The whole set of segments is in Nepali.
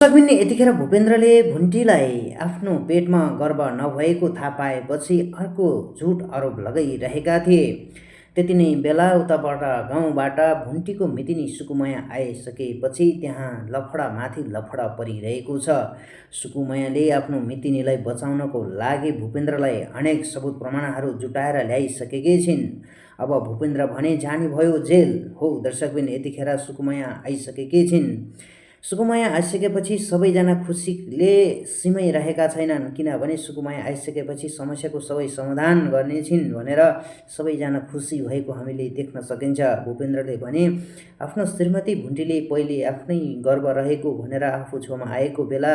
दर्शकबिन यतिखेर भूपेन्द्रले भुन्टीलाई आफ्नो पेटमा गर्भ नभएको थाहा पाएपछि अर्को झुट आरोप लगाइरहेका थिए। त्यति नै बेला उताबाट गाउँबाट भुन्टीको मितिनी सुकुमाया आइसकेपछि त्यहाँ लफडामाथि लफडा परिरहेको छ। सुकुमायाले आफ्नो मितिनीलाई बचाउनको लागि भूपेन्द्रलाई अनेक सबुत प्रमाणहरू जुटाएर ल्याइसकेकी छिन्। अब भूपेन्द्र भने जाने भयो जेल। हो दर्शकबिन यतिखेर सुकुमाया आइसकेकी छिन्। सुकुमाया आइसकेपछि सबैजना खुसीले सिमाइरहेका छैनन्, किनभने सुकुमाया आइसकेपछि समस्याको सबै समाधान गर्ने छिन् भनेर सबैजना खुसी भएको हामीले देख्न सकिन्छ। भूपेन्द्रले भने आफ्नो श्रीमती भुन्टीले पहिले आफ्नै गर्भ रहेको भनेर आफू छेउमा आएको बेला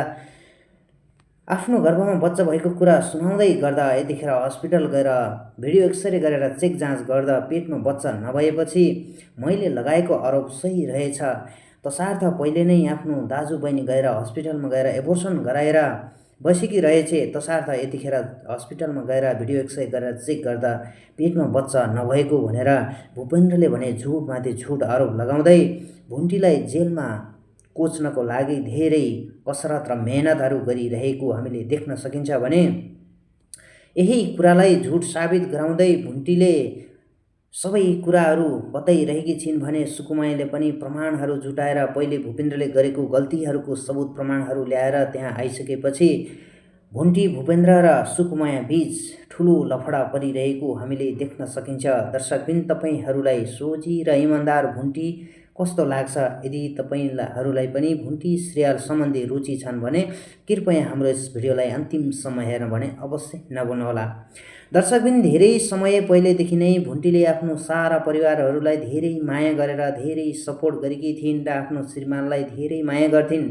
आफ्नो गर्भमा बच्चा भएको कुरा सुनाउँदै गर्दा यतिखेर हस्पिटल गएर भिडियो एक्सरे गरेर चेक जाँच गर्दा पेटमा बच्चा नभएपछि मैले लगाएको आरोप सही रहेछ। तसर्थ पहिले नै आफ्नो दाजुबहिनी गएर हस्पिटलमा गएर एबोर्सन गराएर बसेकी रहेछे। तसर्थ यतिखेर हस्पिटलमा गएर भिडियो एक्सरे गरेर चेक गर्दा पेटमा बच्चा नभएको भनेर भूपेन्द्रले भने झुटमाथि झुट आरोप लगाउँदै भुन्टीलाई जेलमा कोच्नको लागि धेरै कसरत र मेहनतहरू गरिरहेको हामीले देख्न सकिन्छ भने यही कुरालाई झुट साबित गराउँदै भुन्टीले सबै कुराहरू बताइरहेकी छिन् भने सुकुमायाले पनि प्रमाणहरू जुटाएर पहिले भूपेन्द्रले गरेको गल्तीहरूको सबुत प्रमाणहरू ल्याएर त्यहाँ आइसकेपछि भुन्टी भूपेन्द्र र सुकुमाया बीच ठुलो लफडा परिरहेको हामीले देख्न सकिन्छ। दर्शकबिन तपाईहरूलाई सोझी र इमान्दार भुन्टी कस्तो लाग्छ? यदि तपाईहरूलाई पनि भुन्टी सिरियल सम्बन्धी रुचि छन् भने कृपया हाम्रो यस भिडियोलाई अन्तिमसम्म हेर्न भने अवश्य नभुल्नुहोला। दर्शकबिन धेरै समय पहिलेदेखि नै भुन्टीले आफ्नो सारा परिवारहरूलाई धेरै माया गरेर धेरै सपोर्ट गरेकी थिइन् र आफ्नो श्रीमानलाई धेरै माया गर्थिन्।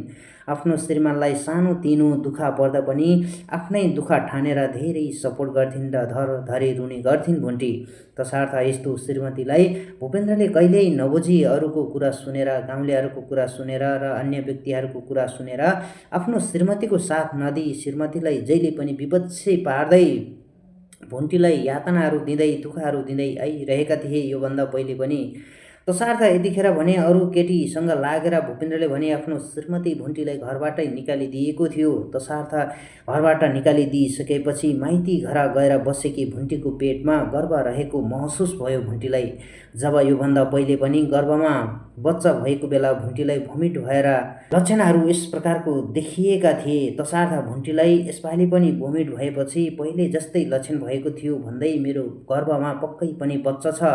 आफ्नो श्रीमानलाई सानो तिनो दुःख पर्दा पनि आफ्नै दुःख ठानेर धेरै सपोर्ट गर्थिन् र धरधरी रुने गर्थिन् भुन्टी। तसर्थ यस्तो श्रीमतीलाई भूपेन्द्रले कहिल्यै नबुझी अरूको कुरा सुनेर, गाउँलेहरूको कुरा सुनेर र अन्य व्यक्तिहरूको कुरा सुनेर आफ्नो श्रीमतीको साथ नदिई श्रीमतीलाई जहिले पनि विपक्षी पार्दै भुन्टीलाई यातनाहरू दिँदै दुःखहरू दिँदै आइरहेका थिए योभन्दा पहिले पनि। तसर्थ यतिखेर भने अरू केटीसँग लागेर भूपेन्द्रले भने आफ्नो श्रीमती भुन्टीलाई घरबाटै निकालिदिएको थियो। तसर्थ घरबाट निकालिदिइसकेपछि माइती घर गएर बसेकी भुन्टीको पेटमा गर्भ रहेको महसुस भयो भुन्टीलाई। जब योभन्दा पहिले पनि गर्भमा बच्चा भएको बेला भुन्टीलाई भोमिट भएर लक्षणहरू यस प्रकारको देखिएका थिए। तसर्थ भुन्टीलाई यसपालि पनि भोमिट भएपछि पहिले जस्तै लक्षण भएको थियो भन्दै मेरो गर्भमा पक्कै पनि बच्चा छ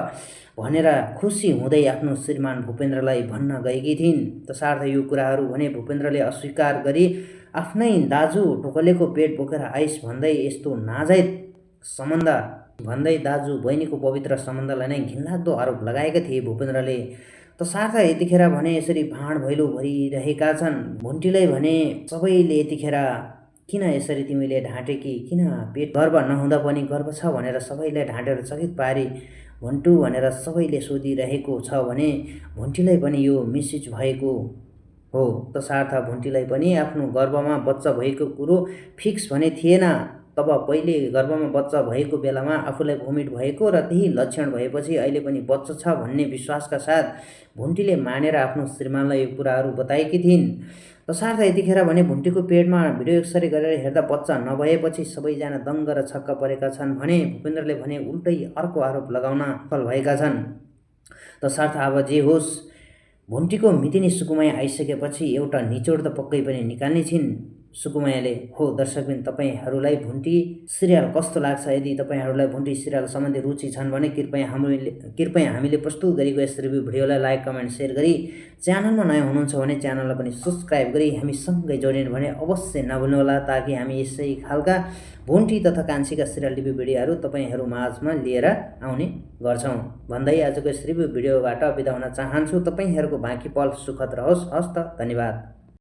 भनेर खुसी हुँदै आफ्नो श्रीमान भूपेन्द्रलाई भन्न गएकी थिइन्। तसर्थ यो कुराहरू भने भूपेन्द्रले अस्वीकार गरी आफ्नै दाजु टोकलेको पेट बोकेर आइस भन्दै यस्तो नाजायज सम्बन्ध भन्दै दाजु बहिनीको पवित्र सम्बन्धलाई नै घिनलाग्दो आरोप लगाएका थिए भूपेन्द्रले। तसर्थ यतिखेर भने यसरी भाँड भैलो भरिरहेका छन्। भुन्टीलाई भने सबैले यतिखेर किन यसरी तिमीले ढाँटेकी, किन पेट गर्भ नहुँदा पनि गर्भ छ भनेर सबैलाई ढाँटेर चकित पारी भुन्टु भनेर सबैले सोधिरहेको छ भने भुन्टीलाई पनि यो मिसयुज भएको हो। तसर्थ भुन्टीलाई पनि आफ्नो गर्भमा बच्चा भएको कुरो फिक्स भने थिएन। तब पहिले गर्भमा बच्चा भएको बेलामा आफूलाई भोमिट भएको र त्यही लक्षण भएपछि अहिले पनि बच्चा छ भन्ने विश्वासका साथ भुन्टीले मानेर आफ्नो श्रीमानलाई यो कुराहरू बताएकी थिइन्। तसर्थ यतिखेर भने भुन्टीको पेटमा भिडियो एक्सरे गरेर हेर्दा बच्चा नभएपछि सबैजना दङ्ग र छक्क परेका छन् भने भूपेन्द्रले भने उल्टै अर्को आरोप लगाउन सफल भएका छन्। तसर्थ अब जे होस् भुन्टीको मितिनी सुकुमाया आइसकेपछि एउटा निचोड त पक्कै पनि निकाल्ने छिन् सुकुमायाले। हो दर्शकबिन तपाईहरूलाई भुन्टी सिरियल कस्तो लाग्छ? यदि तपाईहरूलाई भुन्टी सिरियल सम्बन्धी रुचि छन् भने कृपया हामीले प्रस्तुत गरेको यस रिभ्यू भिडियोलाई लाइक, कमेन्ट, सेयर गरी च्यानलमा नयाँ हुनुहुन्छ भने च्यानललाई पनि सब्सक्राइब गरी हामी सँगै जोडिनु भने अवश्य नभुल्नुहोला, ताकि हामी यसै खालका भुन्टी तथा कान्छीका सिरियल रिभ्यू भिडियोहरू तपाईहरू माझमा लिएर आउने गर्छौँ भन्दै आजको यस रिभ्यू भिडियोबाट बिदा हुन चाहन्छु। तपाईहरूको बाँकी पल सुखद रहोस्। हस्त धन्यवाद।